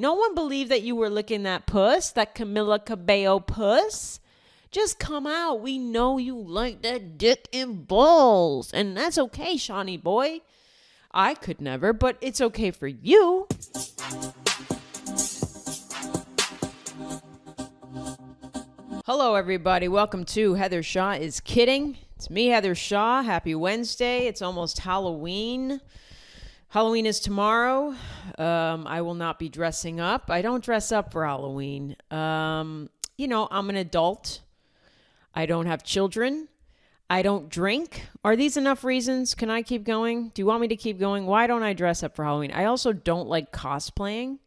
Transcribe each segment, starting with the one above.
No one believed that you were licking that puss, that Camila Cabello puss. Just come out. We know you like that dick and balls. And that's okay, Shawnee boy. I could never, but it's okay for you. Hello, everybody. Welcome to Heather Shaw is Kidding. It's me, Heather Shaw. Happy Wednesday. It's almost Halloween. Halloween is tomorrow. I will not be dressing up. I don't dress up for Halloween. I'm an adult. I don't have children. I don't drink. Are these enough reasons? Can I keep going? Do you want me to keep going? Why don't I dress up for Halloween? I also don't like cosplaying.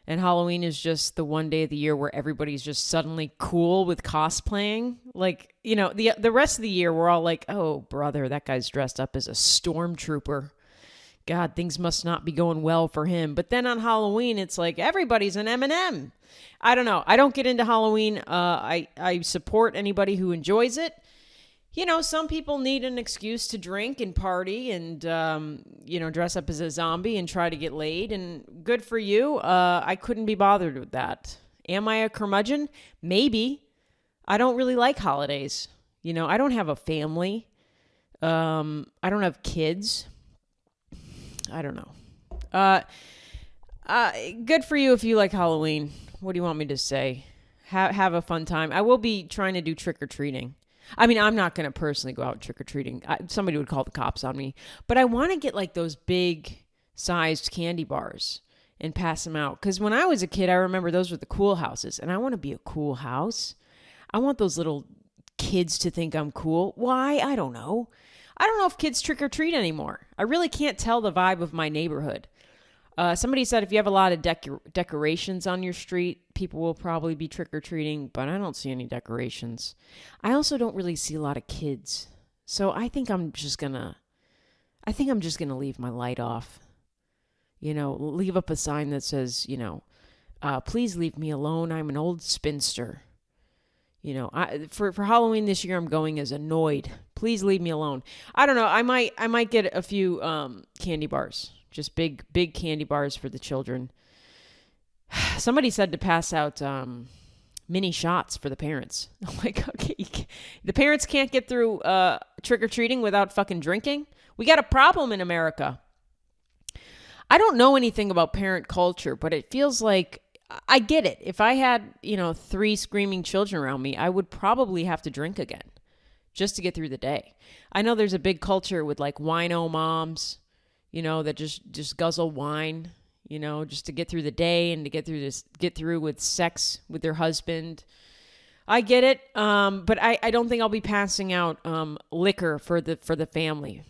And Halloween is just the one day of the year where everybody's just suddenly cool with cosplaying. Like, the rest of the year, we're all like, oh, brother, that guy's dressed up as a stormtrooper. God, things must not be going well for him. But then on Halloween, it's like everybody's an M&M. I don't know. I don't get into Halloween. I support anybody who enjoys it. Some people need an excuse to drink and party and, dress up as a zombie and try to get laid. And good for you. I couldn't be bothered with that. Am I a curmudgeon? Maybe. I don't really like holidays. I don't have a family. I don't have kids. I don't know. Good for you if you like Halloween. What do you want me to say? Have a fun time. I will be trying to do trick-or-treating. I mean, I'm not going to personally go out trick-or-treating. Somebody would call the cops on me. But I want to get like those big-sized candy bars and pass them out. Because when I was a kid, I remember those were the cool houses. And I want to be a cool house. I want those little kids to think I'm cool. Why? I don't know. I don't know if kids trick-or-treat anymore. I really can't tell the vibe of my neighborhood. Somebody said if you have a lot of decorations on your street, people will probably be trick-or-treating, but I don't see any decorations. I also don't really see a lot of kids. So I think I'm just gonna leave my light off. Leave up a sign that says, please leave me alone. I'm an old spinster. For Halloween this year, I'm going as annoyed. Please leave me alone. I don't know. I might get a few candy bars, just big candy bars for the children. Somebody said to pass out mini shots for the parents. I'm like, okay, the parents can't get through trick or treating without fucking drinking. We got a problem in America. I don't know anything about parent culture, but it feels like. I get it. If I had, 3 screaming children around me, I would probably have to drink again just to get through the day. I know there's a big culture with like wino moms, that just guzzle wine, just to get through the day and to get through with sex with their husband. I get it. But I don't think I'll be passing out liquor for the family.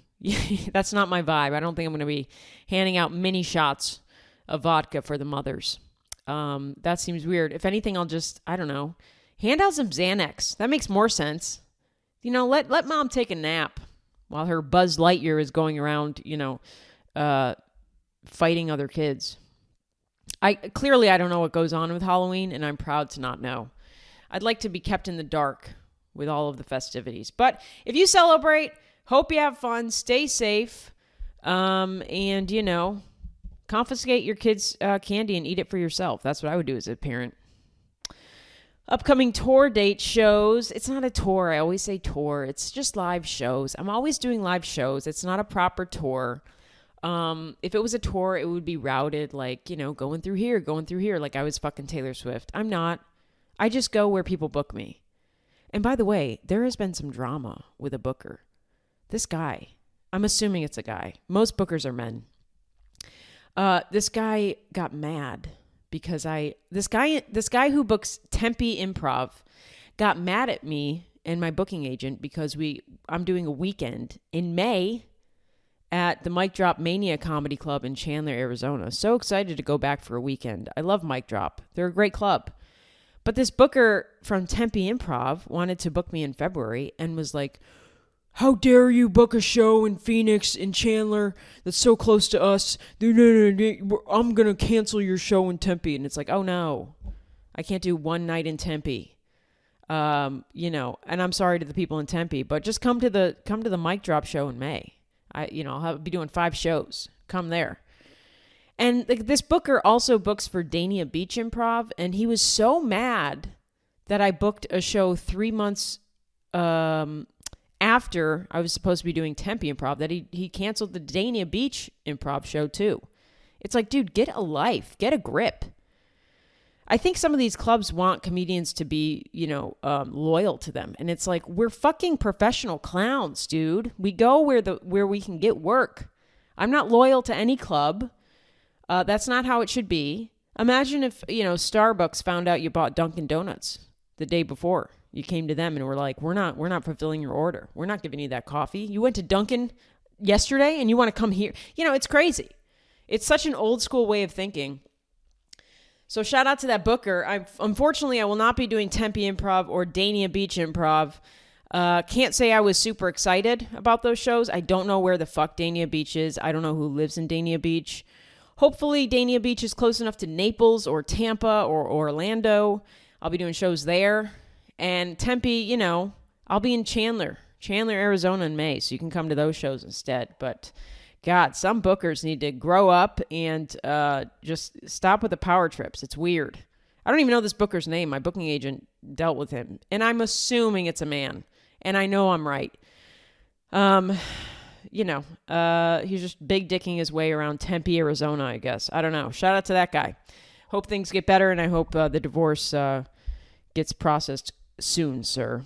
That's not my vibe. I don't think I'm going to be handing out mini shots of vodka for the mothers. That seems weird. If anything, I'll just, I don't know, hand out some Xanax. That makes more sense. Let mom take a nap while her Buzz Lightyear is going around, fighting other kids. I don't know what goes on with Halloween, and I'm proud to not know. I'd like to be kept in the dark with all of the festivities. But if you celebrate, hope you have fun, stay safe, and, confiscate your kids' candy and eat it for yourself. That's what I would do as a parent. Upcoming tour date shows. It's not a tour. I always say tour. It's just live shows. I'm always doing live shows. It's not a proper tour. If it was a tour, it would be routed like, going through here, like I was fucking Taylor Swift. I'm not. I just go where people book me. And by the way, there has been some drama with a booker. This guy, I'm assuming it's a guy. Most bookers are men. This guy got mad because this guy who books Tempe Improv got mad at me and my booking agent because I'm doing a weekend in May at the Mic Drop Mania Comedy Club in Chandler, Arizona. So excited to go back for a weekend. I love Mic Drop. They're a great club. But this booker from Tempe Improv wanted to book me in February and was like, how dare you book a show in Phoenix, in Chandler, that's so close to us. I'm going to cancel your show in Tempe. And it's like, oh no, I can't do one night in Tempe. And I'm sorry to the people in Tempe, but just come to the Mic Drop show in May. I'll be doing 5 shows. Come there. And this booker also books for Dania Beach Improv, and he was so mad that I booked a show 3 months after I was supposed to be doing Tempe Improv that he canceled the Dania Beach Improv show too. It's like, dude, get a life, get a grip. I think some of these clubs want comedians to be, loyal to them. And it's like, we're fucking professional clowns, dude. We go where we can get work. I'm not loyal to any club. That's not how it should be. Imagine if, Starbucks found out you bought Dunkin' Donuts the day before. You came to them and were like, we're not fulfilling your order. We're not giving you that coffee. You went to Dunkin' yesterday and you want to come here. It's crazy. It's such an old school way of thinking. So shout out to that booker. Unfortunately, I will not be doing Tempe Improv or Dania Beach Improv. Can't say I was super excited about those shows. I don't know where the fuck Dania Beach is. I don't know who lives in Dania Beach. Hopefully Dania Beach is close enough to Naples or Tampa or Orlando. I'll be doing shows there. And Tempe, I'll be in Chandler, Arizona in May. So you can come to those shows instead. But God, some bookers need to grow up and just stop with the power trips. It's weird. I don't even know this booker's name. My booking agent dealt with him. And I'm assuming it's a man. And I know I'm right. He's just big dicking his way around Tempe, Arizona, I guess. I don't know. Shout out to that guy. Hope things get better, and I hope the divorce gets processed soon, sir.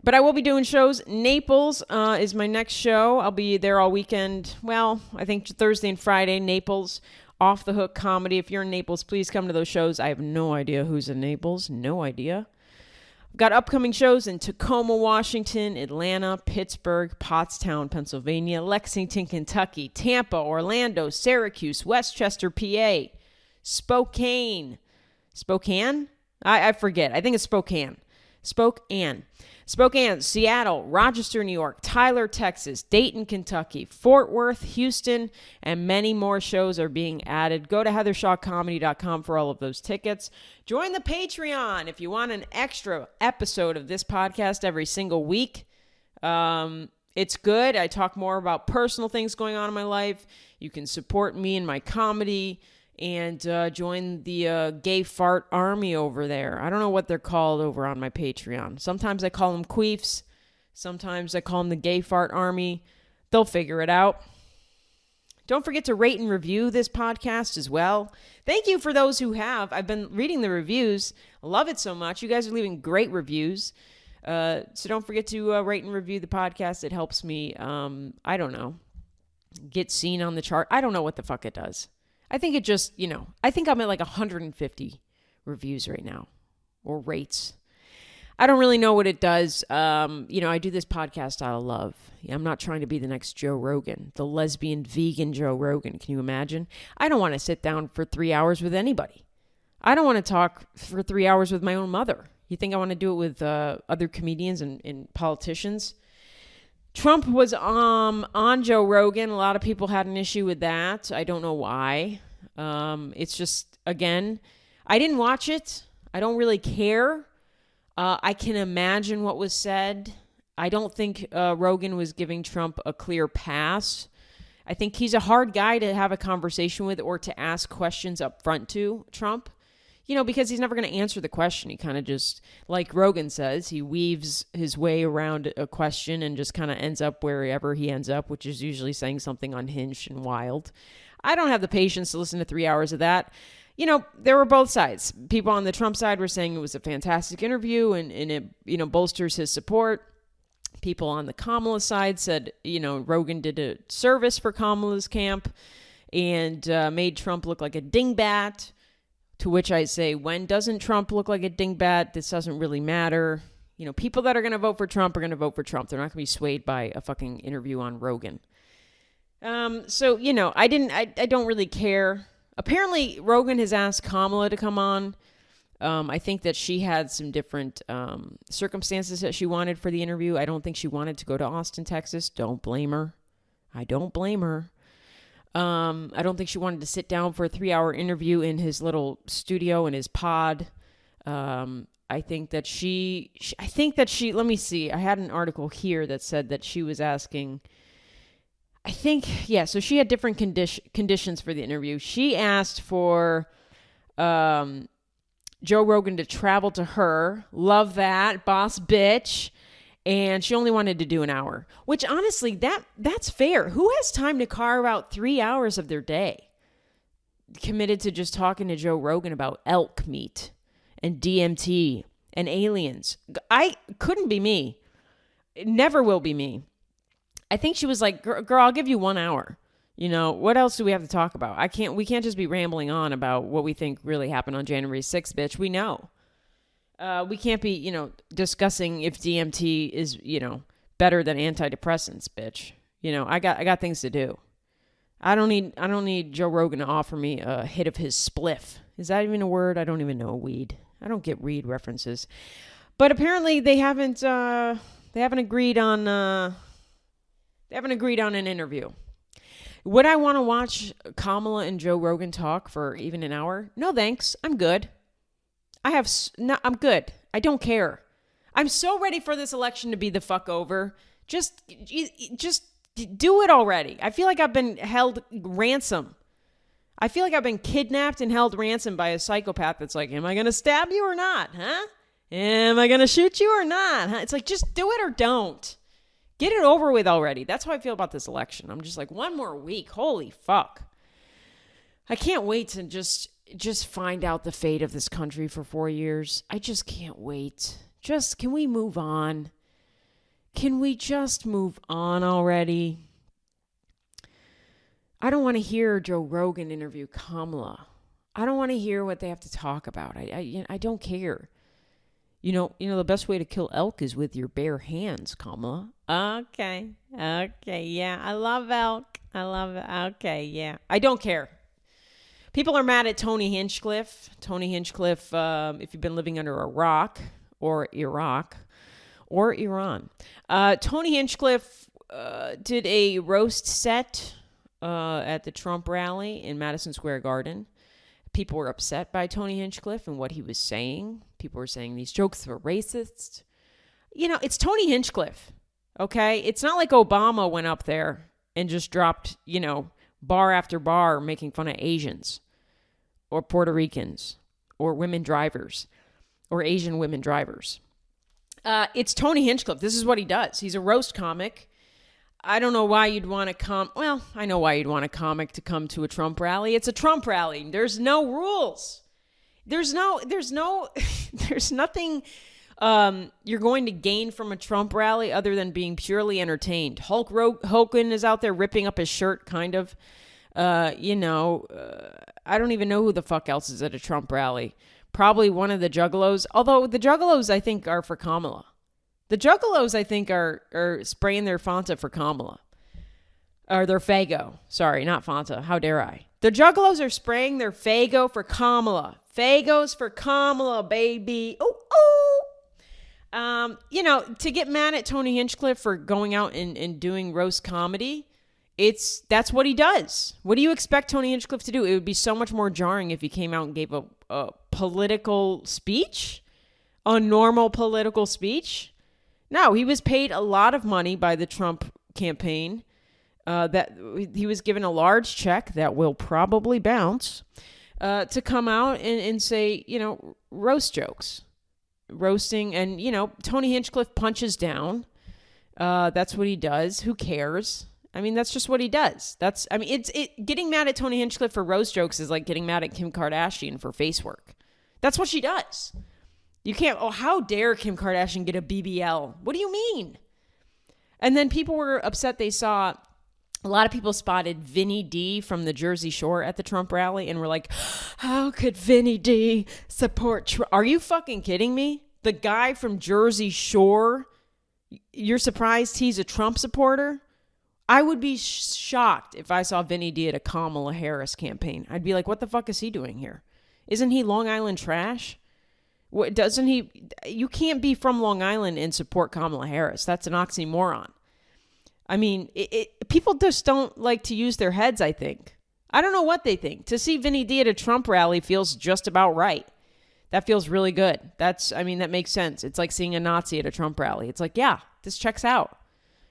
But I will be doing shows. Naples is my next show. I'll be there all weekend. Well, I think Thursday and Friday, Naples. Off the Hook Comedy. If you're in Naples, please come to those shows. I have no idea who's in Naples. No idea. I've got upcoming shows in Tacoma, Washington, Atlanta, Pittsburgh, Pottstown, Pennsylvania, Lexington, Kentucky, Tampa, Orlando, Syracuse, Westchester, PA, Spokane. Spokane? I forget. I think it's Spokane. Spokane, Seattle, Rochester, New York, Tyler, Texas, Dayton, Kentucky, Fort Worth, Houston, and many more shows are being added. Go to heathershawcomedy.com for all of those tickets. Join the Patreon if you want an extra episode of this podcast every single week. It's good. I talk more about personal things going on in my life. You can support me in my comedy and join the gay fart army over there. I don't know what they're called over on my Patreon. Sometimes I call them queefs. Sometimes I call them the gay fart army. They'll figure it out. Don't forget to rate and review this podcast as well. Thank you for those who have. I've been reading the reviews. I love it so much. You guys are leaving great reviews. So don't forget to rate and review the podcast. It helps me, get seen on the chart. I don't know what the fuck it does. I think it just, I think I'm at like 150 reviews right now, or rates. I don't really know what it does. I do this podcast out of love. I'm not trying to be the next Joe Rogan, the lesbian vegan Joe Rogan. Can you imagine? I don't want to sit down for 3 hours with anybody. I don't want to talk for 3 hours with my own mother. You think I want to do it with other comedians and politicians? Trump was on Joe Rogan. A lot of people had an issue with that. I don't know why. It's just, again, I didn't watch it. I don't really care. I can imagine what was said. I don't think Rogan was giving Trump a clear pass. I think he's a hard guy to have a conversation with or to ask questions up front to, Trump. Because he's never going to answer the question. He kind of just, like Rogan says, he weaves his way around a question and just kind of ends up wherever he ends up, which is usually saying something unhinged and wild. I don't have the patience to listen to 3 hours of that. There were both sides. People on the Trump side were saying it was a fantastic interview and it, bolsters his support. People on the Kamala side said, Rogan did a service for Kamala's camp and made Trump look like a dingbat. To which I say, when doesn't Trump look like a dingbat? This doesn't really matter. People that are going to vote for Trump are going to vote for Trump. They're not going to be swayed by a fucking interview on Rogan. I don't really care. Apparently, Rogan has asked Kamala to come on. I think that she had some different circumstances that she wanted for the interview. I don't think she wanted to go to Austin, Texas. Don't blame her. I don't blame her. I don't think she wanted to sit down for a 3-hour interview in his little studio in his pod. I think that she, let me see. I had an article here that said that she was asking, I think, yeah, so she had different conditions for the interview. She asked for Joe Rogan to travel to her. Love that, boss bitch. And she only wanted to do an hour, which honestly, that's fair. Who has time to carve out 3 hours of their day committed to just talking to Joe Rogan about elk meat and DMT and aliens? I couldn't be me. It never will be me. I think she was like, girl, I'll give you 1 hour. You know, what else do we have to talk about? We can't just be rambling on about what we think really happened on January 6th, bitch. We know. We can't be, discussing if DMT is, better than antidepressants, bitch. I got things to do. I don't need Joe Rogan to offer me a hit of his spliff. Is that even a word? I don't even know weed. I don't get weed references. But apparently they haven't agreed on an interview. Would I want to watch Kamala and Joe Rogan talk for even an hour? No, thanks. I'm good. I'm good. I don't care. I'm so ready for this election to be the fuck over. Just do it already. I feel like I've been held ransom. I feel like I've been kidnapped and held ransom by a psychopath that's like, am I going to stab you or not? Huh? Am I going to shoot you or not? Huh? It's like, just do it or don't. Get it over with already. That's how I feel about this election. I'm just like, one more week. Holy fuck. I can't wait to just find out the fate of this country for 4 years. I just can't wait. Can we move on? Can we just move on already? I don't want to hear Joe Rogan interview Kamala. I don't want to hear what they have to talk about. I don't care. The best way to kill elk is with your bare hands, Kamala. Okay, yeah. I love elk. I love it. Okay, yeah. I don't care. People are mad at Tony Hinchcliffe. Tony Hinchcliffe, if you've been living under a rock or Iraq or Iran. Tony Hinchcliffe did a roast set at the Trump rally in Madison Square Garden. People were upset by Tony Hinchcliffe and what he was saying. People were saying these jokes were racist. It's Tony Hinchcliffe, okay? It's not like Obama went up there and just dropped, bar after bar making fun of Asians or Puerto Ricans or women drivers or Asian women drivers. It's Tony Hinchcliffe. This is what he does. He's a roast comic. I don't know why you'd want to come. Well, I know why you'd want a comic to come to a Trump rally. It's a Trump rally. There's no rules. There's nothing you're going to gain from a Trump rally other than being purely entertained. Hogan is out there ripping up his shirt, kind of. I don't even know who the fuck else is at a Trump rally. Probably one of the Juggalos. Although the Juggalos, I think, are for Kamala. The Juggalos, I think, are spraying their Fanta for Kamala. Or their Fago. Sorry, not Fanta. How dare I? The Juggalos are spraying their Fago for Kamala. Fagos for Kamala, baby. Oh. To get mad at Tony Hinchcliffe for going out and doing roast comedy, that's what he does. What do you expect Tony Hinchcliffe to do? It would be so much more jarring if he came out and gave a political speech, a normal political speech. No, he was paid a lot of money by the Trump campaign. That he was given a large check that will probably bounce to come out and say, roast jokes. Roasting, and Tony Hinchcliffe punches down. That's what he does. Who cares? I mean, that's just what he does. Getting mad at Tony Hinchcliffe for roast jokes is like getting mad at Kim Kardashian for face work. That's what she does. You can't, how dare Kim Kardashian get a BBL? What do you mean? And then people were upset. A lot of people spotted Vinny D from the Jersey Shore at the Trump rally and were like, how could Vinny D support Trump? Are you fucking kidding me? The guy from Jersey Shore, you're surprised he's a Trump supporter? I would be shocked if I saw Vinny D at a Kamala Harris campaign. I'd be like, what the fuck is he doing here? Isn't he Long Island trash? What, doesn't he? You can't be from Long Island and support Kamala Harris. That's an oxymoron. I mean, people just don't like to use their heads, I think. I don't know what they think. To see Vinny D at a Trump rally feels just about right. That feels really good. That makes sense. It's like seeing a Nazi at a Trump rally. It's like, yeah, this checks out.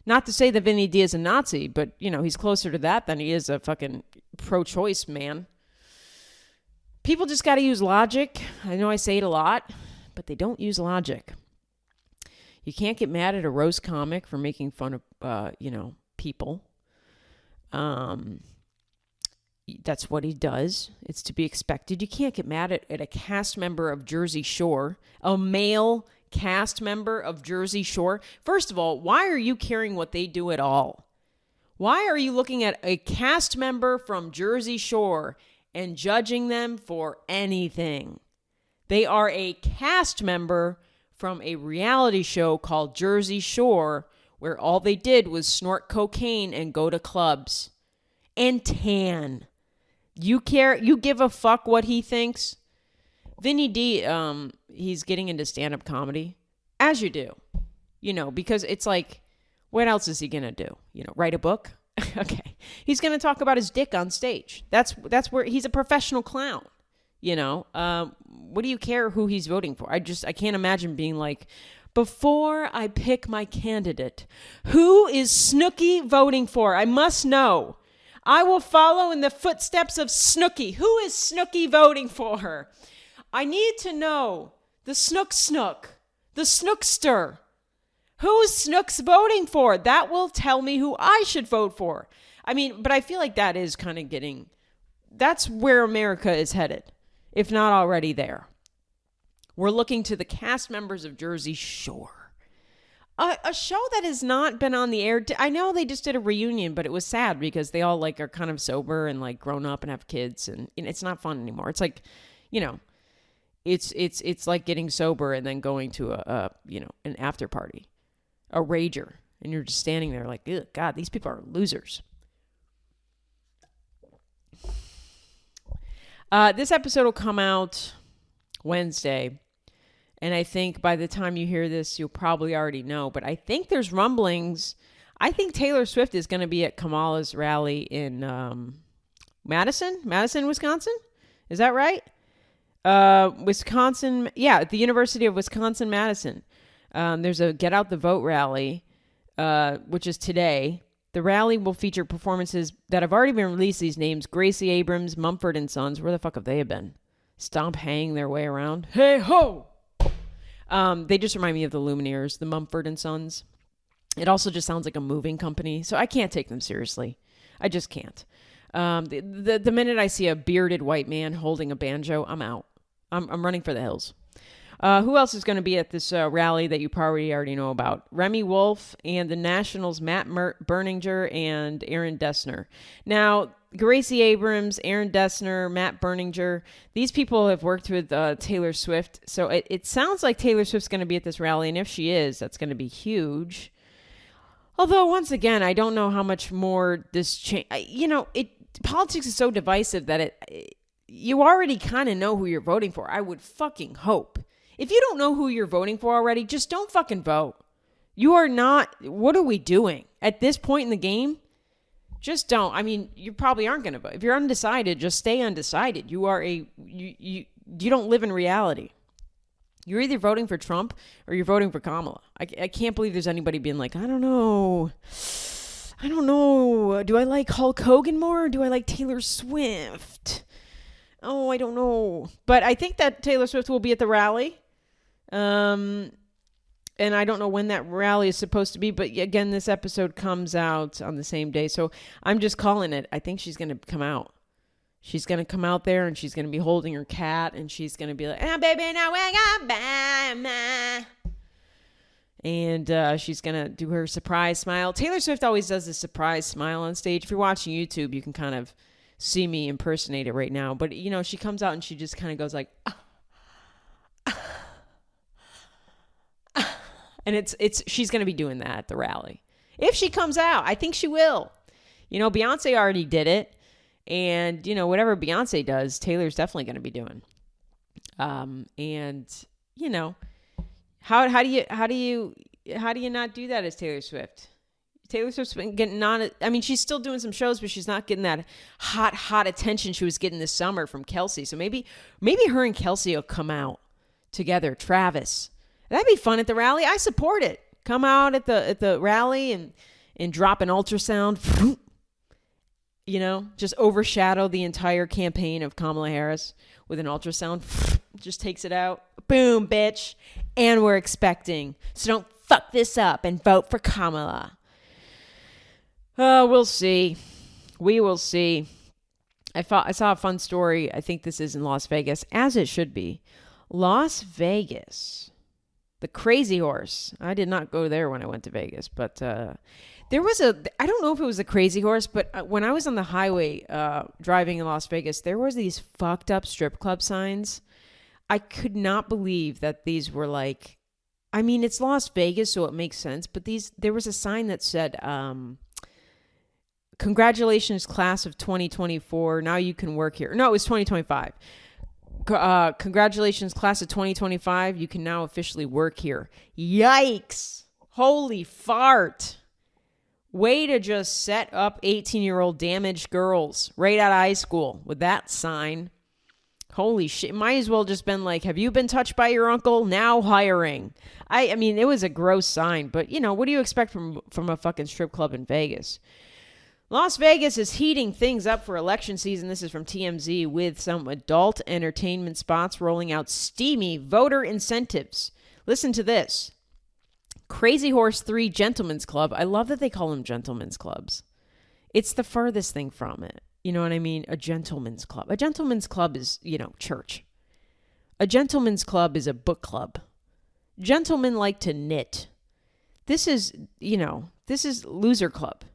Not to say that Vinny D is a Nazi, but, he's closer to that than he is a fucking pro-choice man. People just got to use logic. I know I say it a lot, but they don't use logic. You can't get mad at a roast comic for making fun of, people. That's what he does. It's to be expected. You can't get mad at a cast member of Jersey Shore, a male cast member of Jersey Shore. First of all, why are you caring what they do at all? Why are you looking at a cast member from Jersey Shore and judging them for anything? They are a cast member from a reality show called Jersey Shore, where all they did was snort cocaine and go to clubs and tan. You care? You give a fuck what he thinks? Vinny D, he's getting into stand-up comedy, as you do, because it's like, what else is he going to do? Write a book? Okay. He's going to talk about his dick on stage. That's where he's a professional clown. What do you care who he's voting for? I can't imagine being like, before I pick my candidate, who is Snooki voting for? I must know. I will follow in the footsteps of Snooki. Who is Snooki voting for her? I need to know the Snook, the Snookster. Who's Snooks voting for? That will tell me who I should vote for. But I feel like that is kind of that's where America is headed, if not already there. We're looking to the cast members of Jersey Shore. A show that has not been on the air. I know they just did a reunion, but it was sad because they all are kind of sober and grown up and have kids, and it's not fun anymore. It's like, it's like getting sober and then going to an after party, a rager, and you're just standing there like, ugh, God, these people are losers. This episode will come out Wednesday. And I think by the time you hear this, you'll probably already know. But I think there's rumblings. I think Taylor Swift is going to be at Kamala's rally in Madison, Wisconsin. Is that right? Wisconsin. Yeah, at the University of Wisconsin-Madison. There's a Get Out the Vote rally, which is today. The rally will feature performances that have already been released. These names: Gracie Abrams, Mumford & Sons. Where the fuck have they been? Stomp hanging their way around. Hey ho! They just remind me of the Lumineers, the Mumford & Sons. It also just sounds like a moving company, so I can't take them seriously. I just can't. The minute I see a bearded white man holding a banjo, I'm out. I'm running for the hills. Who else is going to be at this rally that you probably already know about? Remy Wolf and the Nationals' Matt Berninger and Aaron Dessner. Now, Gracie Abrams, Aaron Dessner, Matt Berninger, these people have worked with Taylor Swift. So it sounds like Taylor Swift's going to be at this rally. And if she is, that's going to be huge. Although, once again, I don't know how much more this change. Politics is so divisive that you already kind of know who you're voting for. I would fucking hope. If you don't know who you're voting for already, just don't fucking vote. You are not. What are we doing at this point in the game? Just don't. You probably aren't going to vote. If you're undecided, just stay undecided. You don't live in reality. You're either voting for Trump or you're voting for Kamala. I can't believe there's anybody being like, I don't know. Do I like Hulk Hogan more or do I like Taylor Swift? Oh, I don't know. But I think that Taylor Swift will be at the rally. And I don't know when that rally is supposed to be, but again, this episode comes out on the same day. So I'm just calling it. I think she's going to come out. She's going to come out there and she's going to be holding her cat and she's going to be like, baby, now we got back. And she's going to do her surprise smile. Taylor Swift always does a surprise smile on stage. If you're watching YouTube, you can kind of see me impersonate it right now. But, she comes out and she just kind of goes like, and she's going to be doing that at the rally. If she comes out, I think she will. Beyonce already did it. And, whatever Beyonce does, Taylor's definitely going to be doing. How do you not do that as Taylor Swift? Taylor Swift's been getting she's still doing some shows, but she's not getting that hot attention she was getting this summer from Kelsey. So maybe her and Kelsey will come out together. Travis. That'd be fun at the rally. I support it. Come out at the rally and and drop an ultrasound, just overshadow the entire campaign of Kamala Harris with an ultrasound, just takes it out. Boom, bitch. And we're expecting. So don't fuck this up and vote for Kamala. We'll see. We will see. I saw a fun story. I think this is in Las Vegas, as it should be. Las Vegas. The Crazy Horse. I did not go there when I went to Vegas, but there was I don't know if it was a Crazy Horse, but when I was on the highway driving in Las Vegas, there was these fucked up strip club signs. I could not believe that these were like, I mean, it's Las Vegas, so it makes sense, but there was a sign that said, congratulations, class of 2024. Now you can work here. No, it was 2025. Congratulations, class of 2025. You can now officially work here. Yikes. Holy fart. Way to just set up 18-year-old damaged girls right out of high school with that sign. Holy shit. Might as well just been like, have you been touched by your uncle? Now hiring. I mean, it was a gross sign, but what do you expect from a fucking strip club in Vegas? Las Vegas is heating things up for election season. This is from TMZ, with some adult entertainment spots rolling out steamy voter incentives. Listen to this. Crazy Horse 3 Gentlemen's Club. I love that they call them gentlemen's clubs. It's the furthest thing from it. You know what I mean? A gentleman's club. A gentleman's club is, church. A gentleman's club is a book club. Gentlemen like to knit. This is loser club.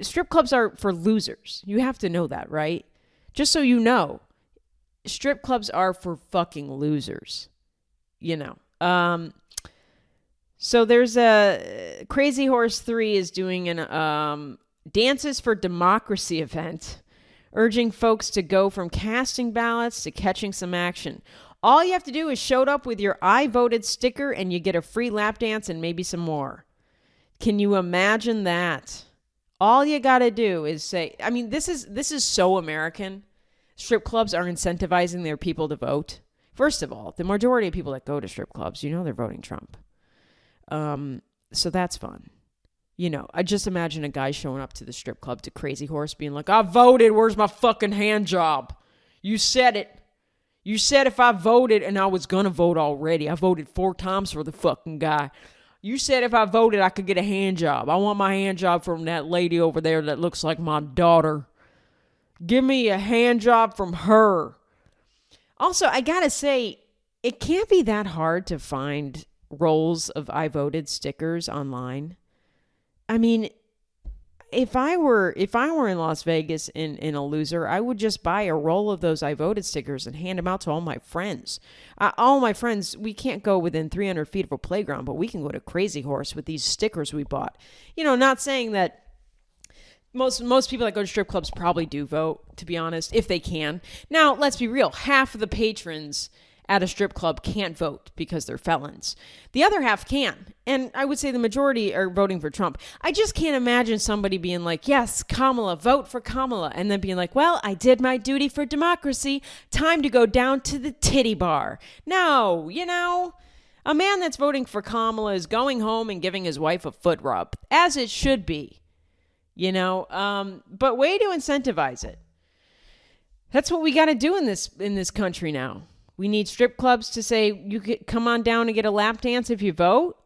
Strip clubs are for losers. You have to know that, right? Just so you know, strip clubs are for fucking losers. So there's a Crazy Horse 3 is doing an Dances for Democracy event, urging folks to go from casting ballots to catching some action. All you have to do is show up with your I voted sticker and you get a free lap dance and maybe some more. Can you imagine that? All you got to do is say, I mean, this is so American. Strip clubs are incentivizing their people to vote. First of all, the majority of people that go to strip clubs, they're voting Trump. So that's fun. I just imagine a guy showing up to the strip club to Crazy Horse being like, I voted. Where's my fucking hand job? You said it. You said if I voted, and I was going to vote already. I voted 4 times for the fucking guy. You said if I voted, I could get a hand job. I want my hand job from that lady over there that looks like my daughter. Give me a hand job from her. Also, I gotta say, it can't be that hard to find rolls of I voted stickers online. I mean, if I were in Las Vegas in a loser, I would just buy a roll of those I voted stickers and hand them out to all my friends. All my friends, we can't go within 300 feet of a playground, but we can go to Crazy Horse with these stickers we bought. Not saying that most people that go to strip clubs probably do vote, to be honest, if they can. Now, let's be real. Half of the patrons at a strip club can't vote because they're felons. The other half can. And I would say the majority are voting for Trump. I just can't imagine somebody being like, yes, Kamala, vote for Kamala. And then being like, well, I did my duty for democracy. Time to go down to the titty bar. No, a man that's voting for Kamala is going home and giving his wife a foot rub, as it should be, but way to incentivize it. That's what we got to do in this country now. We need strip clubs to say, you can come on down and get a lap dance if you vote.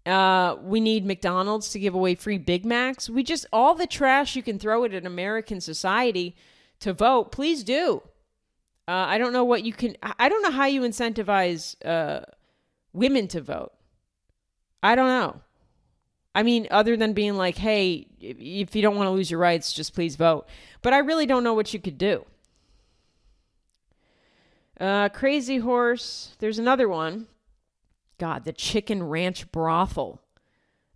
We need McDonald's to give away free Big Macs. All the trash you can throw at an American society to vote, please do. I don't know how you incentivize women to vote. I don't know. I mean, other than being like, hey, if you don't want to lose your rights, just please vote. But I really don't know what you could do. Crazy Horse. There's another one. God, the Chicken Ranch Brothel,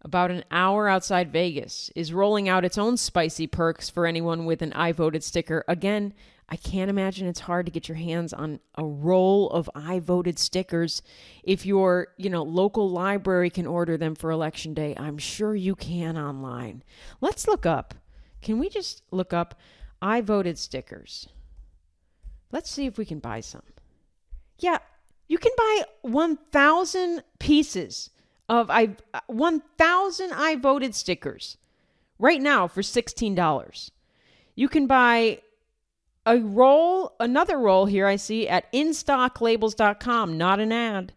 about an hour outside Vegas, is rolling out its own spicy perks for anyone with an I voted sticker. Again, I can't imagine it's hard to get your hands on a roll of I voted stickers. If your, local library can order them for election day, I'm sure you can online. Let's look up. Can we just look up I voted stickers? Let's see if we can buy some. Yeah, you can buy 1,000 pieces of 1,000 I voted stickers right now for $16. You can buy another roll here I see at instocklabels.com, not an ad.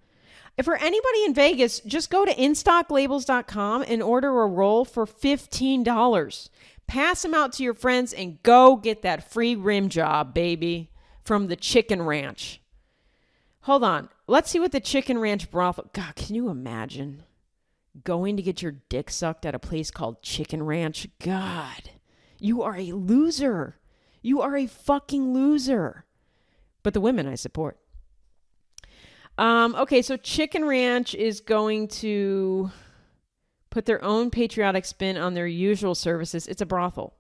If for anybody in Vegas, just go to instocklabels.com and order a roll for $15. Pass them out to your friends and go get that free rim job, baby, from the Chicken Ranch. Hold on. Let's see what the Chicken Ranch brothel... God, can you imagine going to get your dick sucked at a place called Chicken Ranch? God, you are a loser. You are a fucking loser. But the women I support. Okay, so Chicken Ranch is going to put their own patriotic spin on their usual services. It's a brothel,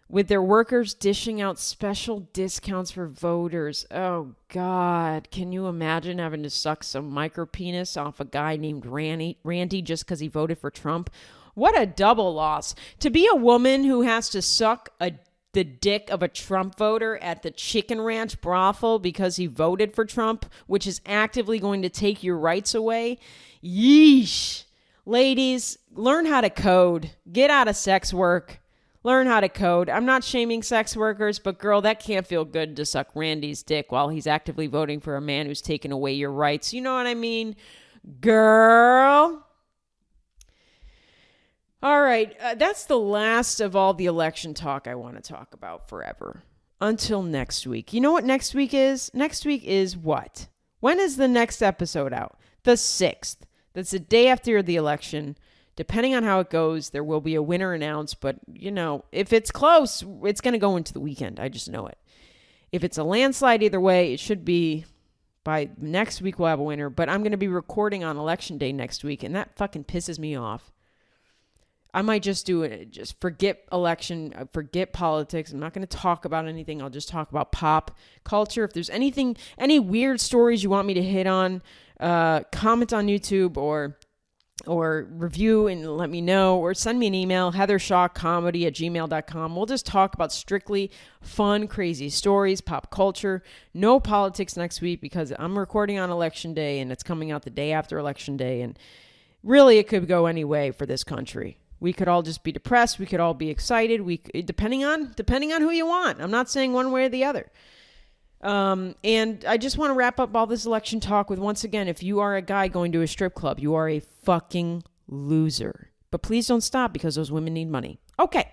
with their workers dishing out special discounts for voters. Oh, God. Can you imagine having to suck some micro penis off a guy named Randy just because he voted for Trump? What a double loss. To be a woman who has to suck the dick of a Trump voter at the Chicken Ranch brothel because he voted for Trump, which is actively going to take your rights away. Yeesh. Ladies, learn how to code. Get out of sex work. Learn how to code. I'm not shaming sex workers, but girl, that can't feel good to suck Randy's dick while he's actively voting for a man who's taken away your rights. You know what I mean? Girl. All right, that's the last of all the election talk I want to talk about forever. Until next week. You know what next week is? Next week is what? When is the next episode out? The 6th. That's the day after the election. Depending on how it goes, there will be a winner announced. But, you know, if it's close, it's going to go into the weekend. I just know it. If it's a landslide either way, it should be by next week we'll have a winner. But I'm going to be recording on election day next week, and that fucking pisses me off. I might just do it. Just forget election, forget politics. I'm not going to talk about anything. I'll just talk about pop culture. If there's any weird stories you want me to hit on, comment on YouTube or review and let me know, or send me an email, heathershawcomedy@gmail.com. We'll just talk about strictly fun, crazy stories, pop culture. No politics next week because I'm recording on election day and it's coming out the day after election day. And really, it could go any way for this country. We could all just be depressed. We could all be excited. Depending on who you want. I'm not saying one way or the other. And I just want to wrap up all this election talk with, once again, if you are a guy going to a strip club, you are a fucking loser. But please don't stop because those women need money. Okay.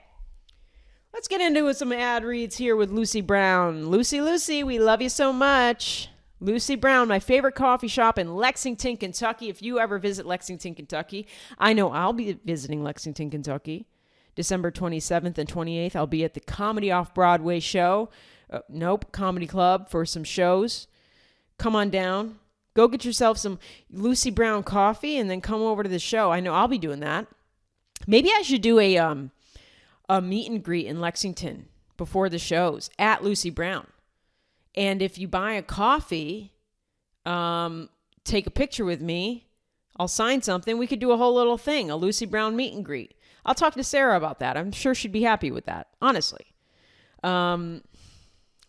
Let's get into some ad reads here with Lucy Brown. Lucy, we love you so much. Lucy Brown, my favorite coffee shop in Lexington, Kentucky. If you ever visit Lexington, Kentucky, I know I'll be visiting Lexington, Kentucky. December 27th and 28th, I'll be at the Comedy Off-Broadway show. Comedy Club for some shows. Come on down. Go get yourself some Lucy Brown coffee and then come over to the show. I know I'll be doing that. Maybe I should do a meet and greet in Lexington before the shows at Lucy Brown. And if you buy a coffee, take a picture with me. I'll sign something. We could do a whole little thing, a Lucy Brown meet and greet. I'll talk to Sarah about that. I'm sure she'd be happy with that, honestly.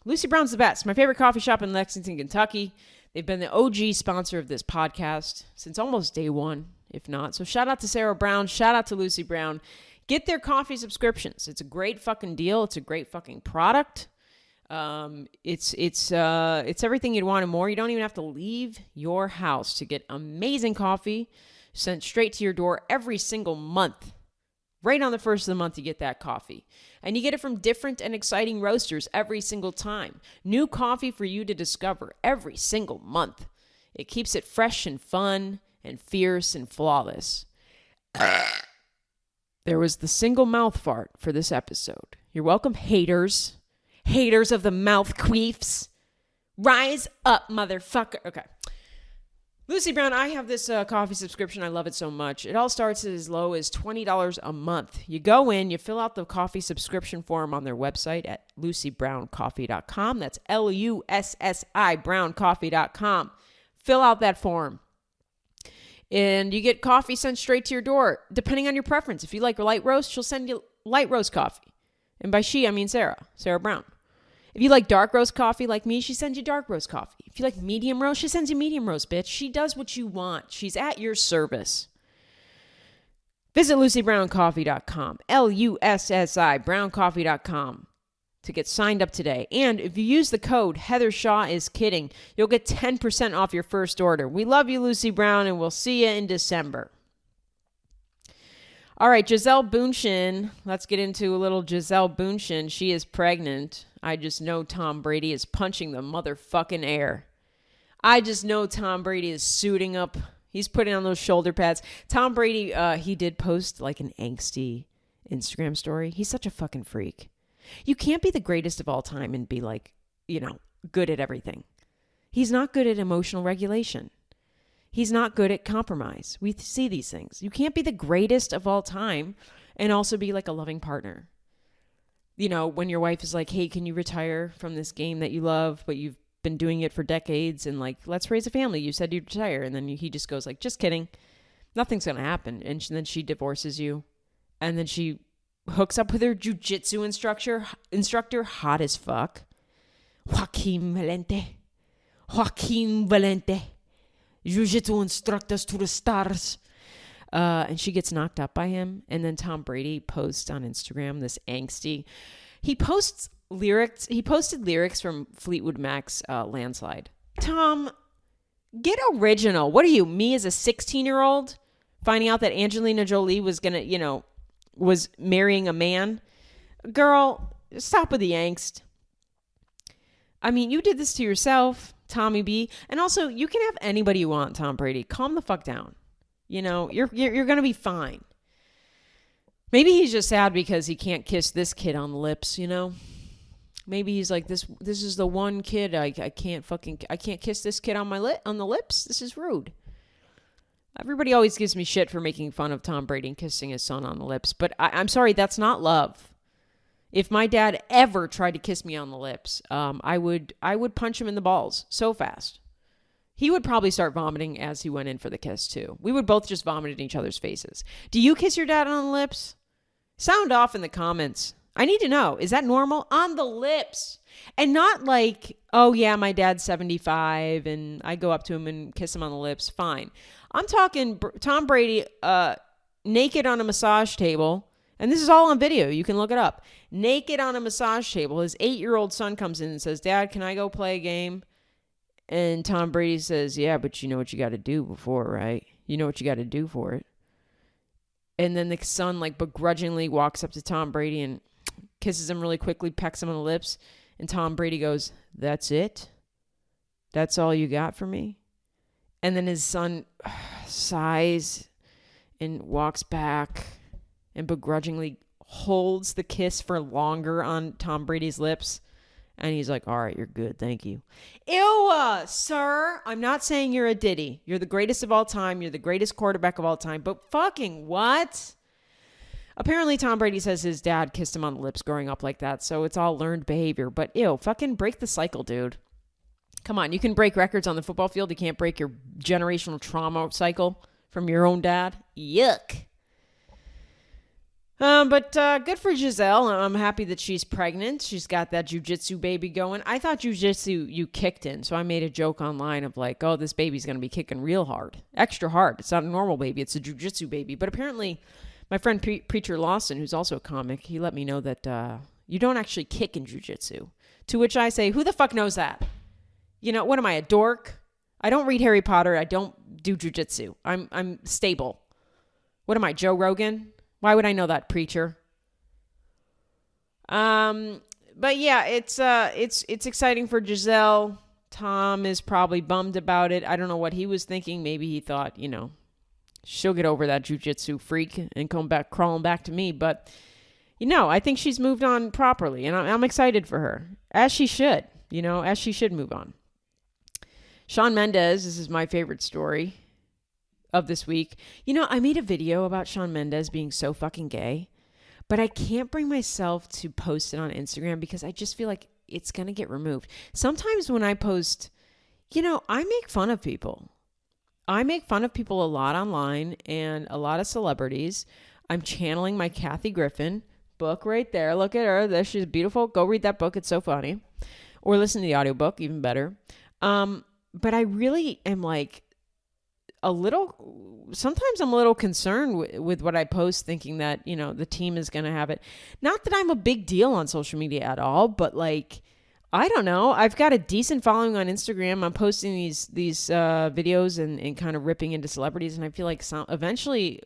Lucy Brown's the best. My favorite coffee shop in Lexington, Kentucky. They've been the OG sponsor of this podcast since almost day one, if not. So shout out to Sarah Brown. Shout out to Lucy Brown. Get their coffee subscriptions. It's a great fucking deal. It's a great fucking product. It's everything you'd want and more. You don't even have to leave your house to get amazing coffee sent straight to your door every single month. Right on the first of the month, you get that coffee. And you get it from different and exciting roasters every single time. New coffee for you to discover every single month. It keeps it fresh and fun and fierce and flawless. There was the single mouth fart for this episode. You're welcome, haters. Haters of the mouth queefs. Rise up, motherfucker. Okay. Lucy Brown, I have this coffee subscription. I love it so much. It all starts as low as $20 a month. You go in, you fill out the coffee subscription form on their website at lucybrowncoffee.com. That's LUSSI browncoffee.com. Fill out that form. And you get coffee sent straight to your door, depending on your preference. If you like light roast, she'll send you light roast coffee. And by she, I mean Sarah Brown. If you like dark roast coffee like me, she sends you dark roast coffee. If you like medium roast, she sends you medium roast, bitch. She does what you want. She's at your service. Visit LucyBrownCoffee.com, Lussi, browncoffee.com to get signed up today. And if you use the code Heather Shaw is kidding, you'll get 10% off your first order. We love you, Lucy Brown, and we'll see you in December. All right, Gisele Bündchen. Let's get into a little Gisele Bündchen. She is pregnant. I just know Tom Brady is punching the motherfucking air. I just know Tom Brady is suiting up. He's putting on those shoulder pads. Tom Brady, he did post like an angsty Instagram story. He's such a fucking freak. You can't be the greatest of all time and be like, good at everything. He's not good at emotional regulation. He's not good at compromise. We see these things. You can't be the greatest of all time and also be like a loving partner. When your wife is like, hey, can you retire from this game that you love, but you've been doing it for decades and like, let's raise a family. You said you'd retire. And then he just goes like, just kidding. Nothing's going to happen. And then she divorces you. And then she hooks up with her jiu-jitsu instructor, hot as fuck. Joaquin Valente. Jiu-jitsu instructors to the stars. And she gets knocked up by him. And then Tom Brady posts on Instagram this angsty. He posts lyrics. He posted lyrics from Fleetwood Mac's Landslide. Tom, get original. What are you, me as a 16-year-old? Finding out that Angelina Jolie was was marrying a man? Girl, stop with the angst. I mean, you did this to yourself, Tommy B. And also, you can have anybody you want, Tom Brady. Calm the fuck down. You're going to be fine. Maybe he's just sad because he can't kiss this kid on the lips, Maybe he's like, this is the one kid I can't kiss this kid on the lips. This is rude. Everybody always gives me shit for making fun of Tom Brady and kissing his son on the lips, but I'm sorry, that's not love. If my dad ever tried to kiss me on the lips, I would punch him in the balls so fast. He would probably start vomiting as he went in for the kiss too. We would both just vomit in each other's faces. Do you kiss your dad on the lips? Sound off in the comments. I need to know, is that normal? On the lips. And not like, oh yeah, my dad's 75 and I go up to him and kiss him on the lips. Fine. I'm talking Tom Brady naked on a massage table. And this is all on video. You can look it up. Naked on a massage table. His 8-year-old son comes in and says, Dad, can I go play a game? And Tom Brady says, yeah, but you know what you got to do before, right? You know what you got to do for it. And then the son like begrudgingly walks up to Tom Brady and kisses him really quickly, pecks him on the lips. And Tom Brady goes, that's it? That's all you got for me? And then his son sighs and walks back and begrudgingly holds the kiss for longer on Tom Brady's lips. And he's like, all right, you're good. Thank you. Ew, sir. I'm not saying you're a ditty. You're the greatest of all time. You're the greatest quarterback of all time. But fucking what? Apparently, Tom Brady says his dad kissed him on the lips growing up like that. So it's all learned behavior. But ew, fucking break the cycle, dude. Come on. You can break records on the football field. You can't break your generational trauma cycle from your own dad. Yuck. But good for Gisele. I'm happy that she's pregnant. She's got that jiu-jitsu baby going. I thought jiu-jitsu you kicked in, so I made a joke online of like, oh, this baby's going to be kicking real hard. Extra hard. It's not a normal baby. It's a jiu-jitsu baby. But apparently, my friend Preacher Lawson, who's also a comic, he let me know that you don't actually kick in jiu-jitsu. To which I say, who the fuck knows that? What am I, a dork? I don't read Harry Potter. I don't do jiu-jitsu. I'm stable. What am I, Joe Rogan? Why would I know that, Preacher? But yeah, it's exciting for Gisele. Tom is probably bummed about it. I don't know what he was thinking. Maybe he thought, she'll get over that jiu-jitsu freak and come back crawling back to me. But I think she's moved on properly, and I'm excited for her, as she should. As she should move on. Shawn Mendes, this is my favorite story of this week. I made a video about Shawn Mendes being so fucking gay, but I can't bring myself to post it on Instagram because I just feel like it's going to get removed. Sometimes when I post, I make fun of people. I make fun of people a lot online and a lot of celebrities. I'm channeling my Kathy Griffin book right there. Look at her. There, she's beautiful. Go read that book. It's so funny. Or listen to the audiobook, even better. But I really am like, sometimes I'm a little concerned with what I post, thinking that, the team is going to have it. Not that I'm a big deal on social media at all, but like, I don't know. I've got a decent following on Instagram. I'm posting these videos and kind of ripping into celebrities. And I feel like eventually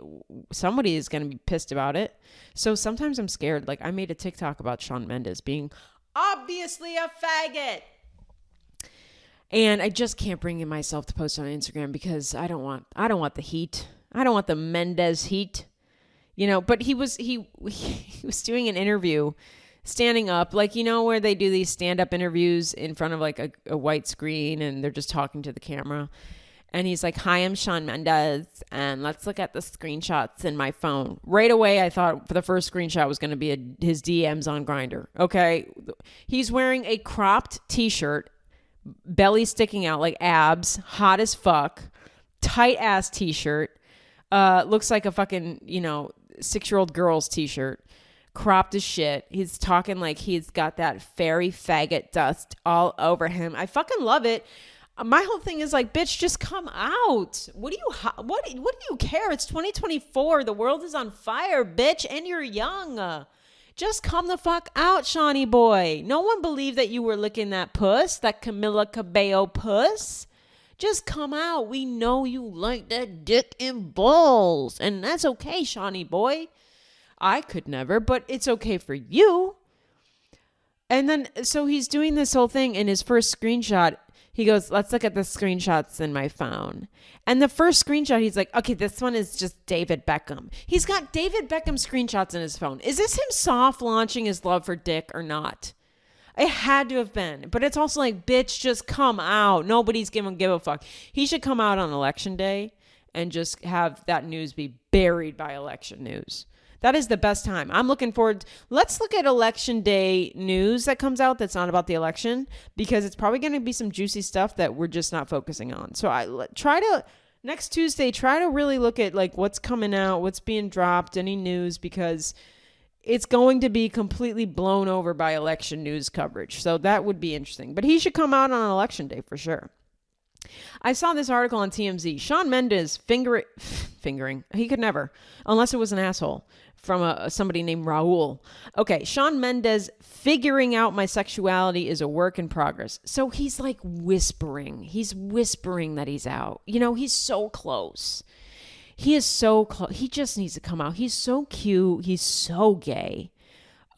somebody is going to be pissed about it. So sometimes I'm scared. Like I made a TikTok about Shawn Mendes being obviously a faggot. And I just can't bring in myself to post on Instagram because I don't want the heat. I don't want the Mendes heat. But he was doing an interview standing up, like, where they do these stand-up interviews in front of like a white screen and they're just talking to the camera. And he's like, "Hi, I'm Shawn Mendes, and let's look at the screenshots in my phone." Right away, I thought for the first screenshot was going to be his DMs on Grindr. Okay. He's wearing a cropped t-shirt, belly sticking out like abs, hot as fuck, tight ass t-shirt. Looks like a fucking, 6-year-old girl's t-shirt. Cropped as shit. He's talking like he's got that fairy faggot dust all over him. I fucking love it. My whole thing is like, bitch, just come out. What do you care? It's 2024. The world is on fire, bitch, and you're young. Just come the fuck out, Shawnee boy. No one believed that you were licking that puss, that Camila Cabello puss. Just come out. We know you like that dick and balls, and that's okay, Shawnee boy. I could never, but it's okay for you. And then, so he's doing this whole thing. In his first screenshot, he goes, "Let's look at the screenshots in my phone." And the first screenshot, he's like, "Okay, this one is just David Beckham." He's got David Beckham screenshots in his phone. Is this him soft launching his love for dick or not? It had to have been. But it's also like, bitch, just come out. Nobody's give a fuck. He should come out on election day and just have that news be buried by election news. That is the best time. I'm looking forward. Let's look at election day news that comes out that's not about the election, because it's probably going to be some juicy stuff that we're just not focusing on. So next Tuesday, try to really look at like what's coming out, what's being dropped, any news, because it's going to be completely blown over by election news coverage. So that would be interesting. But he should come out on election day for sure. I saw this article on TMZ. Shawn Mendes fingering. He could never, unless it was an asshole, from somebody named Raul. Okay, Shawn Mendes, "Figuring out my sexuality is a work in progress." So he's like whispering. He's whispering that he's out. He's so close. He is so close. He just needs to come out. He's so cute. He's so gay.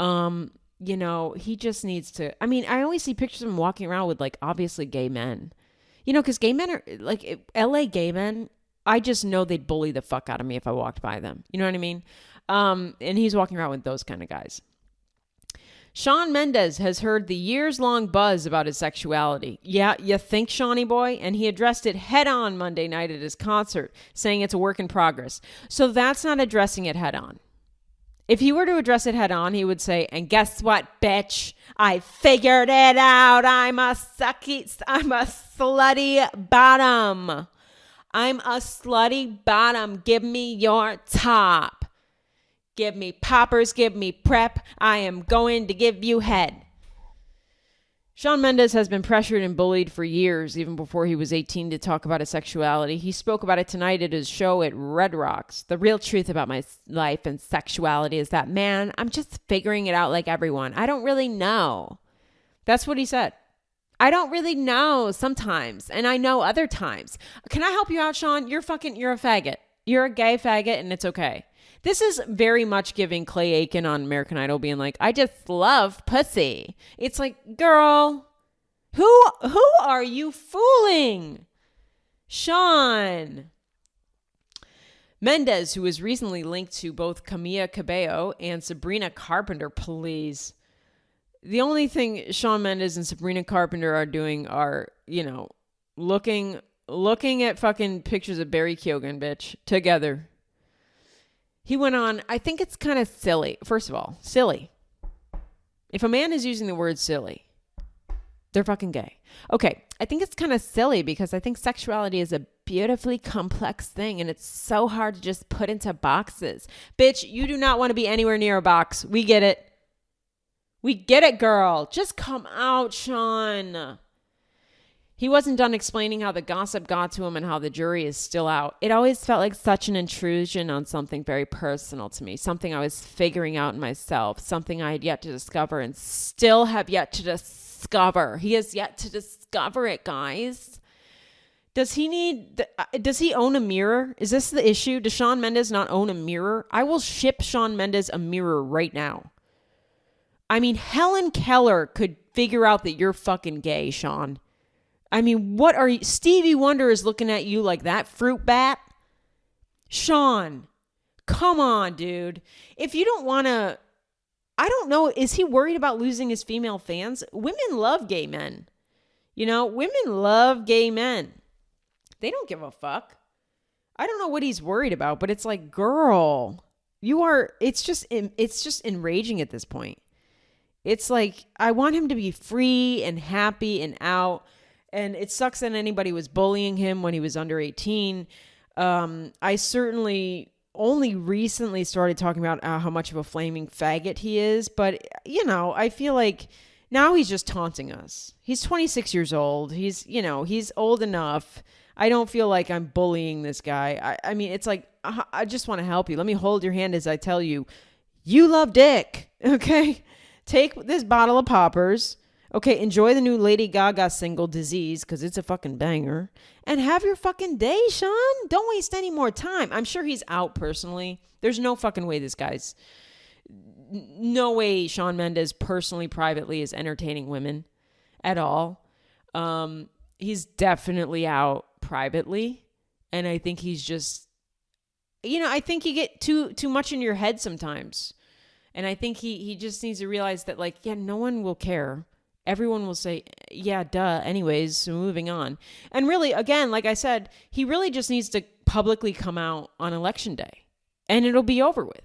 He just needs to. I mean, I always see pictures of him walking around with like obviously gay men. Because gay men are like LA gay men. I just know they'd bully the fuck out of me if I walked by them. You know what I mean? And he's walking around with those kind of guys. Shawn Mendes has heard the years-long buzz about his sexuality. Yeah, you think, Shawnee boy? And he addressed it head-on Monday night at his concert, saying it's a work in progress. So that's not addressing it head-on. If he were to address it head-on, he would say, "And guess what, bitch? I figured it out. I'm a slutty bottom. I'm a slutty bottom. Give me your top. Give me poppers. Give me prep. I am going to give you head." Shawn Mendes has been pressured and bullied for years, even before he was 18, to talk about his sexuality. He spoke about it tonight at his show at Red Rocks. "The real truth about my life and sexuality is that, man, I'm just figuring it out like everyone. I don't really know." That's what he said. "I don't really know sometimes, and I know other times." Can I help you out, Shawn? You're a faggot. You're a gay faggot, and it's okay. This is very much giving Clay Aiken on American Idol being like, "I just love pussy." It's like, girl, who are you fooling? Shawn Mendes, who was recently linked to both Camila Cabello and Sabrina Carpenter, please. The only thing Shawn Mendes and Sabrina Carpenter are doing are, looking at fucking pictures of Barry Keoghan, bitch, together. He went on, "I think it's kind of silly." First of all, silly. If a man is using the word silly, they're fucking gay. Okay, I think it's kind of silly because I think sexuality is a beautifully complex thing and it's so hard to just put into boxes. Bitch, you do not want to be anywhere near a box. We get it. We get it, girl. Just come out, Shawn. He wasn't done explaining how the gossip got to him and how the jury is still out. It always felt like such an intrusion on something very personal to me, something I was figuring out in myself, something I had yet to discover and still have yet to discover. He has yet to discover it, guys. Does he own a mirror? Is this the issue? Does Shawn Mendes not own a mirror? I will ship Shawn Mendes a mirror right now. I mean, Helen Keller could figure out that you're fucking gay, Shawn. I mean, what are you? Stevie Wonder is looking at you like that fruit bat. Shawn, come on, dude. If you don't want to, I don't know. Is he worried about losing his female fans? Women love gay men. You know, women love gay men. They don't give a fuck. I don't know what he's worried about, but it's like, girl, it's just enraging at this point. It's like, I want him to be free and happy and out. And it sucks that anybody was bullying him when he was under 18. I certainly only recently started talking about how much of a flaming faggot he is. But, you know, I feel like now he's just taunting us. He's 26 years old. He's old enough. I don't feel like I'm bullying this guy. I mean, it's like, I just want to help you. Let me hold your hand as I tell you, you love dick, okay? Take this bottle of poppers. Okay, enjoy the new Lady Gaga single, Disease, because it's a fucking banger. And have your fucking day, Shawn. Don't waste any more time. I'm sure he's out personally. There's no fucking way no way Shawn Mendes personally, privately is entertaining women at all. He's definitely out privately. And I think he's just, I think you get too much in your head sometimes. And I think he just needs to realize that, like, yeah, no one will care. Everyone will say, yeah, duh. Anyways, so moving on. And really, again, like I said, he really just needs to publicly come out on election day and it'll be over with.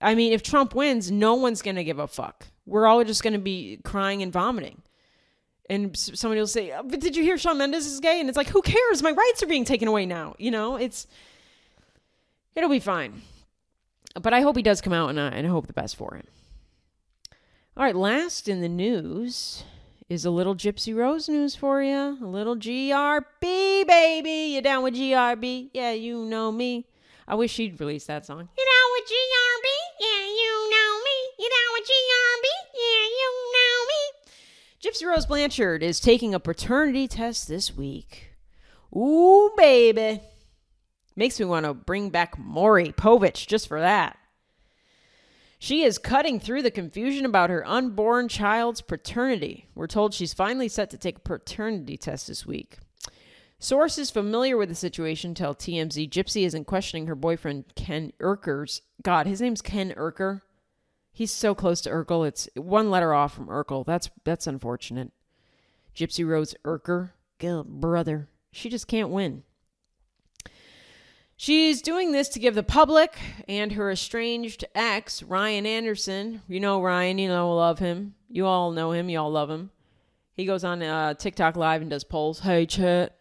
I mean, if Trump wins, no one's going to give a fuck. We're all just going to be crying and vomiting. And somebody will say, but did you hear Shawn Mendes is gay? And it's like, who cares? My rights are being taken away now. It'll be fine. But I hope he does come out and I hope the best for him. All right, last in the news is a little Gypsy Rose news for you. A little GRB, baby. You down with GRB? Yeah, you know me. I wish she'd release that song. You down with GRB? Yeah, you know me. You down with GRB? Yeah, you know me. Gypsy Rose Blanchard is taking a paternity test this week. Ooh, baby. Makes me want to bring back Maury Povich just for that. She is cutting through the confusion about her unborn child's paternity. We're told she's finally set to take a paternity test this week. Sources familiar with the situation tell TMZ Gypsy isn't questioning her boyfriend Ken Urker's. God, his name's Ken Urker. He's so close to Urkel. It's one letter off from Urkel. That's unfortunate. Gypsy Rose Urker. God, brother. She just can't win. She's doing this to give the public and her estranged ex, Ryan Anderson. You know Ryan, love him. You all know him, you all love him. He goes on TikTok Live and does polls. Hey, chat,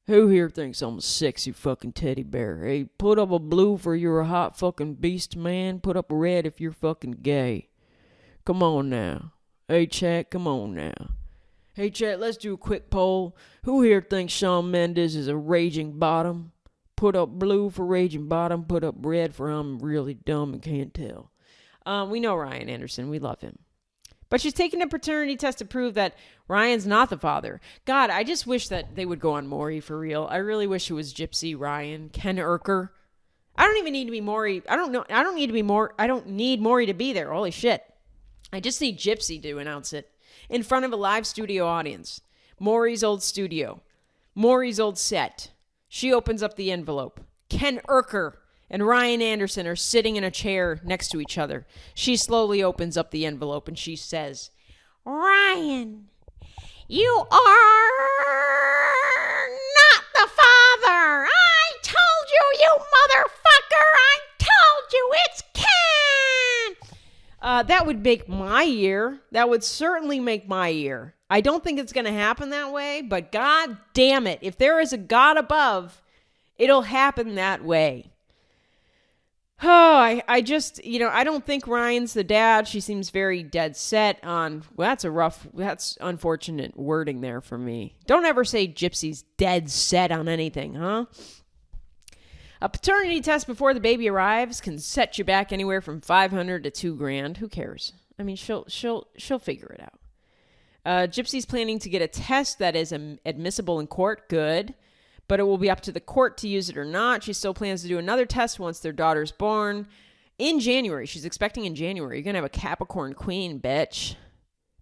who here thinks I'm a sexy fucking teddy bear? Hey, put up a blue for you're a hot fucking beast, man. Put up a red if you're fucking gay. Come on now. Hey, chat, come on now. Hey, chat, let's do a quick poll. Who here thinks Shawn Mendes is a raging bottom? Put up blue for raging bottom. Put up red for I'm really dumb and can't tell. We know Ryan Anderson. We love him. But she's taking a paternity test to prove that Ryan's not the father. God, I just wish that they would go on Maury for real. I really wish it was Gypsy, Ryan, Ken Urker. I don't even need to be Maury. I don't need Maury to be there. Holy shit. I just need Gypsy to announce it in front of a live studio audience. Maury's old studio. Maury's old set. She opens up the envelope. Ken Urker and Ryan Anderson are sitting in a chair next to each other. She slowly opens up the envelope and she says, Ryan, you are not the father. I told you, you motherfucker. I told you it's Ken. That would make my year. That would certainly make my year. I don't think it's going to happen that way, but God damn it. If there is a God above, it'll happen that way. Oh, I just, I don't think Ryan's the dad. She seems very dead set on, well, that's unfortunate wording there for me. Don't ever say Gypsy's dead set on anything, huh? A paternity test before the baby arrives can set you back anywhere from $500 to $2,000. Who cares? I mean, she'll figure it out. Gypsy's planning to get a test that is admissible in court. Good. But it will be up to the court to use it or not. She still plans to do another test once their daughter's born. In January. She's expecting in January. You're going to have a Capricorn queen, bitch.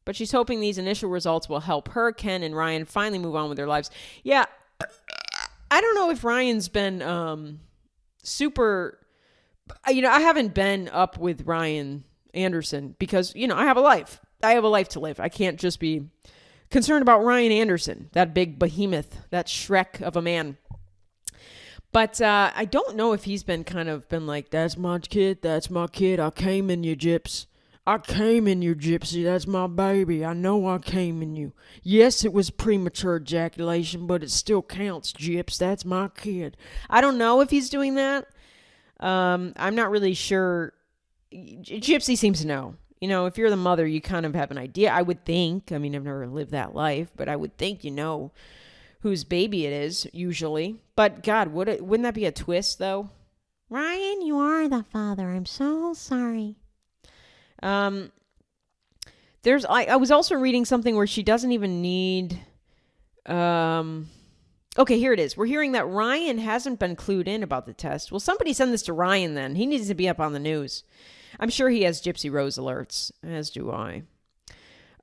But she's hoping these initial results will help her, Ken, and Ryan finally move on with their lives. Yeah. I don't know if Ryan's been super... I haven't been up with Ryan Anderson because, I have a life. I have a life to live. I can't just be concerned about Ryan Anderson, that big behemoth, that Shrek of a man. But I don't know if he's been like, that's my kid, I came in you, Gyps. I came in you, Gypsy, that's my baby. I know I came in you. Yes, it was premature ejaculation, but it still counts, Gyps, that's my kid. I don't know if he's doing that. I'm not really sure. Gypsy seems to know. If you're the mother, you kind of have an idea, I would think. I mean, I've never lived that life, but I would think whose baby it is, usually. But, God, wouldn't that be a twist, though? Ryan, you are the father. I'm so sorry. I was also reading something where she doesn't even need... Okay, here it is. We're hearing that Ryan hasn't been clued in about the test. Well, somebody send this to Ryan, then. He needs to be up on the news. I'm sure he has Gypsy Rose alerts, as do I.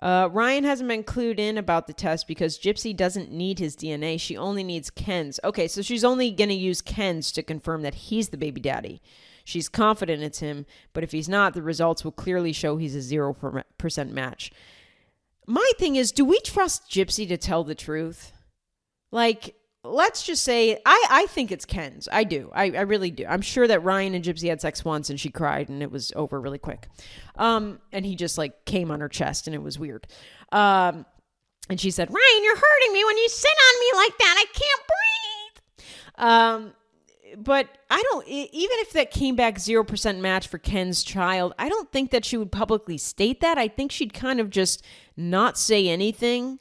Ryan hasn't been clued in about the test because Gypsy doesn't need his DNA. She only needs Ken's. Okay, so she's only going to use Ken's to confirm that he's the baby daddy. She's confident it's him, but if he's not, the results will clearly show he's a 0% match. My thing is, do we trust Gypsy to tell the truth? Like... Let's just say, I think it's Ken's. I do. I really do. I'm sure that Ryan and Gypsy had sex once and she cried and it was over really quick. And he just came on her chest and it was weird. And she said, Ryan, you're hurting me when you sit on me like that. I can't breathe. But I don't, even if that came back 0% match for Ken's child, I don't think that she would publicly state that. I think she'd kind of just not say anything.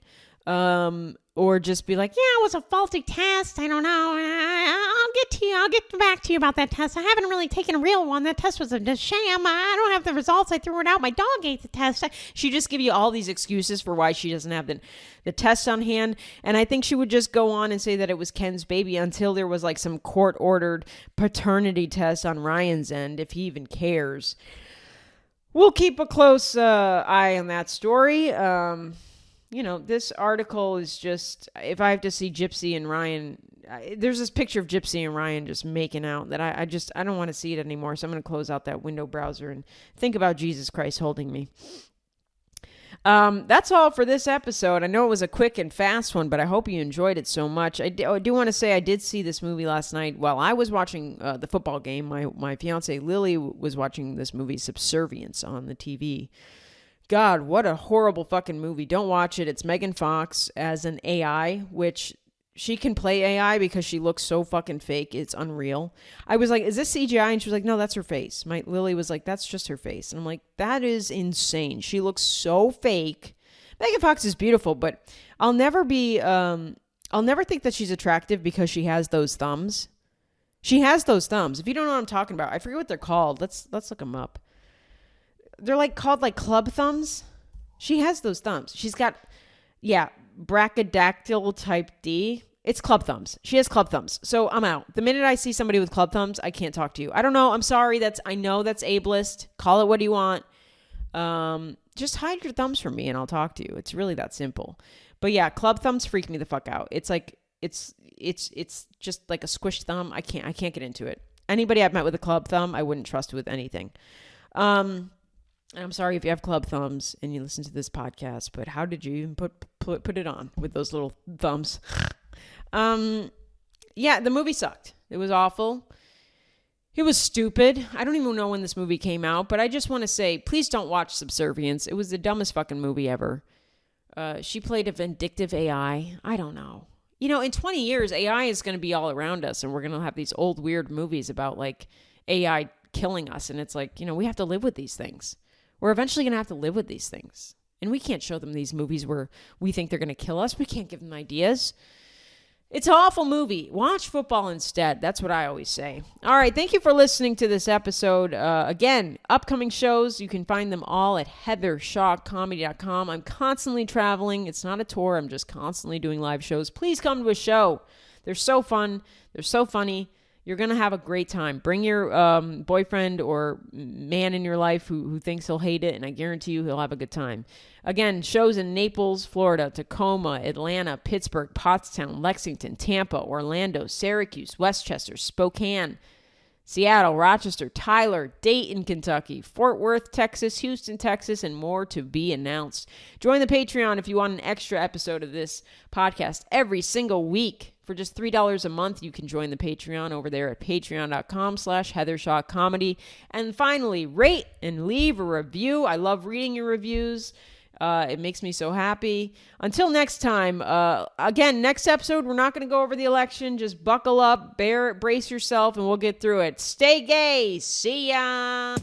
Or just be like, yeah, it was a faulty test. I don't know. I'll get back to you about that test. I haven't really taken a real one. That test was a sham. I don't have the results. I threw it out. My dog ate the test. She just give you all these excuses for why she doesn't have the test on hand. And I think she would just go on and say that it was Ken's baby until there was some court-ordered paternity test on Ryan's end, if he even cares. We'll keep a close eye on that story. This article is just, if I have to see Gypsy and Ryan, there's this picture of Gypsy and Ryan just making out that I don't want to see it anymore. So I'm going to close out that window browser and think about Jesus Christ holding me. That's all for this episode. I know it was a quick and fast one, but I hope you enjoyed it so much. I do want to say I did see this movie last night while I was watching the football game. My fiance Lily was watching this movie Subservience on the TV. God, what a horrible fucking movie. Don't watch it. It's Megan Fox as an AI, which she can play AI because she looks so fucking fake. It's unreal. I was like, is this CGI? And she was like, no, that's her face. My Lily was like, that's just her face. And I'm like, that is insane. She looks so fake. Megan Fox is beautiful, but I'll never think that she's attractive because she has those thumbs. She has those thumbs. If you don't know what I'm talking about, I forget what they're called. Let's look them up. They're called club thumbs. She has those thumbs. She's got, brachydactyl type D. It's club thumbs. She has club thumbs. So I'm out. The minute I see somebody with club thumbs, I can't talk to you. I don't know. I'm sorry. I know that's ableist. Call it what you want. Just hide your thumbs from me and I'll talk to you. It's really that simple. But yeah, club thumbs freak me the fuck out. It's just like a squished thumb. I can't get into it. Anybody I've met with a club thumb, I wouldn't trust with anything. I'm sorry if you have club thumbs and you listen to this podcast, but how did you even put it on with those little thumbs? The movie sucked. It was awful. It was stupid. I don't even know when this movie came out, but I just want to say, please don't watch Subservience. It was the dumbest fucking movie ever. She played a vindictive AI. I don't know. In 20 years, AI is going to be all around us, and we're going to have these old weird movies about AI killing us. And it's like, we have to live with these things. We're eventually going to have to live with these things. And we can't show them these movies where we think they're going to kill us. We can't give them ideas. It's an awful movie. Watch football instead. That's what I always say. All right. Thank you for listening to this episode. Again, upcoming shows, you can find them all at heathershawcomedy.com. I'm constantly traveling. It's not a tour. I'm just constantly doing live shows. Please come to a show. They're so fun. They're so funny. You're going to have a great time. Bring your boyfriend or man in your life who thinks he'll hate it, and I guarantee you he'll have a good time. Again, shows in Naples, Florida, Tacoma, Atlanta, Pittsburgh, Pottstown, Lexington, Tampa, Orlando, Syracuse, Westchester, Spokane, Seattle, Rochester, Tyler, Dayton, Kentucky, Fort Worth, Texas, Houston, Texas, and more to be announced. Join the Patreon if you want an extra episode of this podcast every single week. For just $3 a month, you can join the Patreon over there at patreon.com/HeatherShawComedy. And finally, rate and leave a review. I love reading your reviews. It makes me so happy. Until next time, again, next episode, we're not going to go over the election. Just buckle up, brace yourself, and we'll get through it. Stay gay. See ya.